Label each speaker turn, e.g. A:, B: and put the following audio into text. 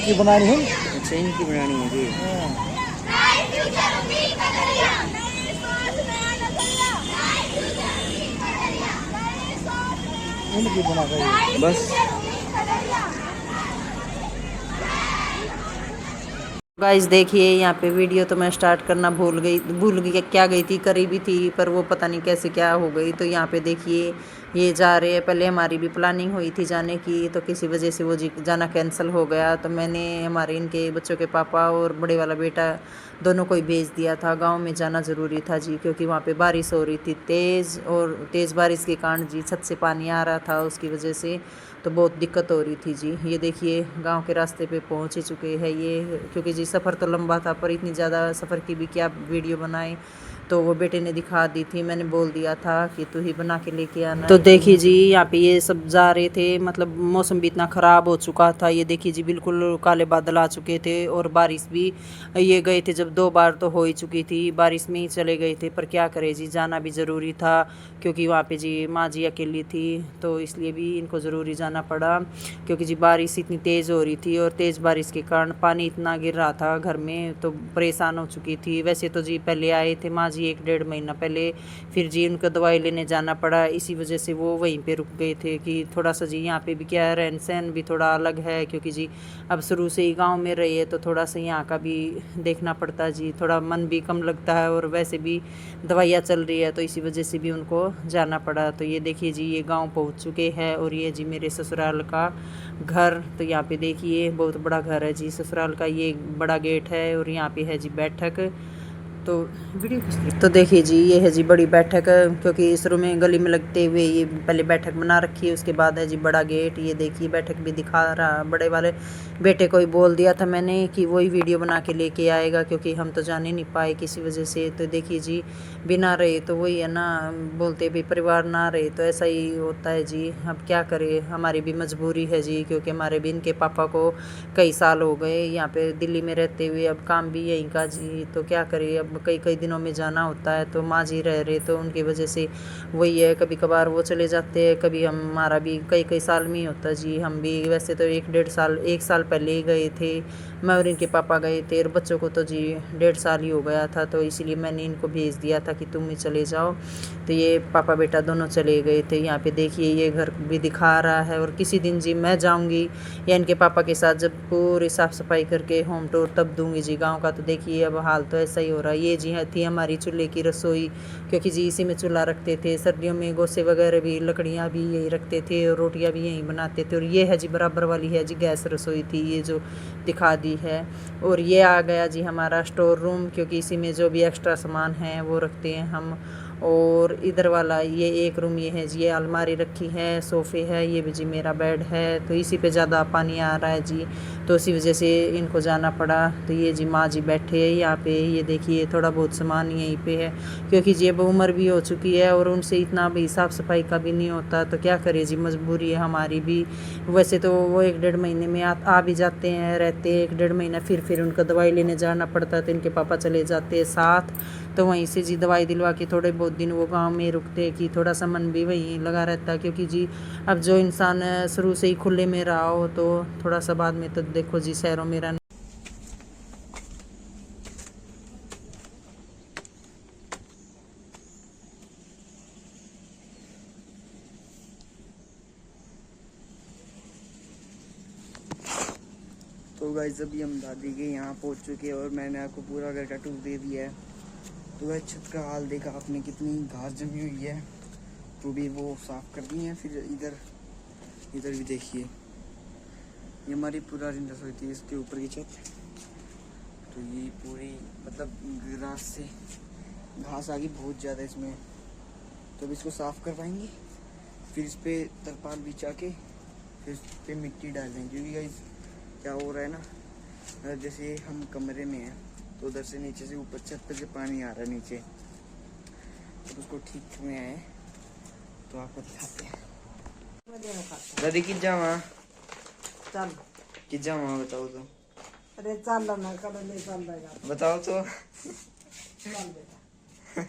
A: इनकी बनानी है।
B: अच्छा इनकी बनानी है जी।
A: इनकी बना गई
B: बस
C: गाइस देखिए यहाँ पे वीडियो तो मैं स्टार्ट करना भूल गई क्या गई थी, करी भी थी पर वो पता नहीं कैसे क्या हो गई। तो यहाँ पे देखिए ये जा रहे हैं। पहले हमारी भी प्लानिंग हुई थी जाने की, तो किसी वजह से वो जाना कैंसिल हो गया। तो मैंने हमारे इनके बच्चों के पापा और बड़े वाला बेटा दोनों को ही भेज दिया था। गांव में जाना ज़रूरी था जी, क्योंकि वहाँ पे बारिश हो रही थी तेज़, और तेज़ बारिश के कारण जी छत से पानी आ रहा था, उसकी वजह से तो बहुत दिक्कत हो रही थी जी। ये देखिए गांव के रास्ते पे पहुंच ही चुके हैं ये, क्योंकि जी सफ़र तो लंबा था पर इतनी ज़्यादा सफ़र की भी क्या वीडियो बनाए। तो वो बेटे ने दिखा दी थी, मैंने बोल दिया था कि तू ही बना के लेके आना। तो देखिए जी यहाँ पे ये सब जा रहे थे, मतलब मौसम भी इतना ख़राब हो चुका था। ये देखिए जी बिल्कुल काले बादल आ चुके थे, और बारिश भी ये गए थे जब 2 बार तो हो ही चुकी थी, बारिश में ही चले गए थे। पर क्या करें जी, जाना भी ज़रूरी था, क्योंकि वहाँ पे जी माँ जी अकेली थी, तो इसलिए भी इनको ज़रूरी जाना पड़ा। क्योंकि जी बारिश इतनी तेज़ हो रही थी, और तेज़ बारिश के कारण पानी इतना गिर रहा था घर में, तो परेशान हो चुकी थी। वैसे तो जी पहले आए थे माँ जी 1-1.5 महीना पहले, फिर जी उनको दवाई लेने जाना पड़ा, इसी वजह से वो वहीं पे रुक गए थे। कि थोड़ा सा जी यहाँ पे भी क्या रहन सहन भी थोड़ा अलग है, क्योंकि जी अब शुरू से ही गांव में रही है, तो थोड़ा सा यहाँ का भी देखना पड़ता है जी, थोड़ा मन भी कम लगता है, और वैसे भी दवाइयाँ चल रही है, तो इसी वजह से भी उनको जाना पड़ा। तो ये देखिए जी ये गांव पहुँच चुके हैं, और ये जी मेरे ससुराल का घर। तो यहाँ पे देखिए बहुत बड़ा घर है जी ससुराल का, ये बड़ा गेट है, और यहाँ पे है जी बैठक। तो वीडियो तो देखिए जी ये है जी बड़ी बैठक, क्योंकि इस रूम में गली में लगते हुए ये पहले बैठक बना रखी है, उसके बाद है जी बड़ा गेट। ये देखिए बैठक भी दिखा रहा, बड़े वाले बेटे को ही बोल दिया था मैंने कि वही वीडियो बना के लेके आएगा, क्योंकि हम तो जाने नहीं पाए किसी वजह से। तो देखिए जी बिना रहे तो वही है ना, बोलते भाई परिवार ना रहे तो ऐसा ही होता है जी। अब क्या करें, हमारी भी मजबूरी है जी, क्योंकि हमारे भी इनके पापा को कई साल हो गए यहाँ पे दिल्ली में रहते हुए, अब काम भी यहीं का जी। तो क्या करें, अब कई कई दिनों में जाना होता है, तो माँ जी रह रहे, तो उनकी वजह से वही है, कभी कभार वो चले जाते हैं, कभी हमारा भी कई कई साल में ही होता जी। हम भी वैसे तो 1 साल पहले ही गए थे, मैं और इनके पापा गए थे, और बच्चों को तो जी 1.5 साल ही हो गया था, तो इसीलिए मैंने इनको भेज दिया था कि तुम ही चले जाओ। तो ये पापा बेटा दोनों चले गए थे। यहाँ पे देखिए ये घर भी दिखा रहा है, और किसी दिन जी मैं जाऊँगी या इनके पापा के साथ, जब पूरी साफ़ सफाई करके होम टूर तब दूंगी जी गांव का। तो देखिए अब हाल तो ऐसा ही हो रहा है। ये जी थी हमारी चूल्हे की रसोई, क्योंकि जी इसी में चूल्हा रखते थे, सर्दियों में गोसे वगैरह भी लकड़ियाँ भी यही रखते थे, और रोटियाँ भी यहीं बनाते थे। और ये है जी बराबर वाली है जी गैस रसोई थी, ये जो दिखा दी है। और ये आ गया जी हमारा स्टोर रूम, क्योंकि इसी में जो भी एक्स्ट्रा सामान है वो रखते हैं हम। और इधर वाला ये एक रूम ये है जी, ये अलमारी रखी है, सोफ़े है, ये भी जी मेरा बेड है। तो इसी पे ज़्यादा पानी आ रहा है जी, तो इसी वजह से इनको जाना पड़ा। तो ये जी माँ जी बैठे हैं यहाँ पे, ये देखिए थोड़ा बहुत सामान यहीं पे है, क्योंकि जी अब उम्र भी हो चुकी है, और उनसे इतना भी साफ़ सफाई का भी नहीं होता। तो क्या करें जी, मजबूरी है हमारी भी। वैसे तो वो 1-1.5 महीने में आ भी जाते हैं, रहते हैं 1-1.5 महीना, फिर उनका दवाई लेने जाना पड़ता है, तो इनके पापा चले जाते हैं साथ। तो वहीं से जी दवाई दिलवा के थोड़े बहुत दिन वो गांव में रुकते, कि थोड़ा सा मन भी वहीं लगा रहता है। क्योंकि जी अब जो इंसान शुरू से ही खुले में रहा हो, तो थोड़ा सा बाद में तो देखो जी शहरों में रहना।
B: तो गाइस अभी हम दादी के यहाँ पहुँच चुके हैं, और मैंने आपको पूरा घर का टूर दे दिया है। तो वह छत का हाल देखा आपने, कितनी घास जमी हुई है, तो भी वो साफ़ कर दी है। फिर इधर भी देखिए, ये हमारी पुरानी रसोई थी, इसके ऊपर की छत। तो ये पूरी मतलब ग्रास से घास आ गई बहुत ज़्यादा इसमें, तो अब इसको साफ़ करवाएंगे, फिर इस पर तरपाल बिछा के फिर इस पर मिट्टी डाल देंगे। क्योंकि गाइस क्या हो रहा है ना, जैसे हम कमरे में हैं, तो उधर से नीचे से ऊपर छत पे से पानी आ रहा है नीचे, तो उसको ठीक करने आए, तो आपको दिखाते हैं। दादी किस जावा
C: चल
B: किस जावा बताओ तो।
C: अरे चल ना कल नहीं चल
B: बताओ तो।
C: चल बेटा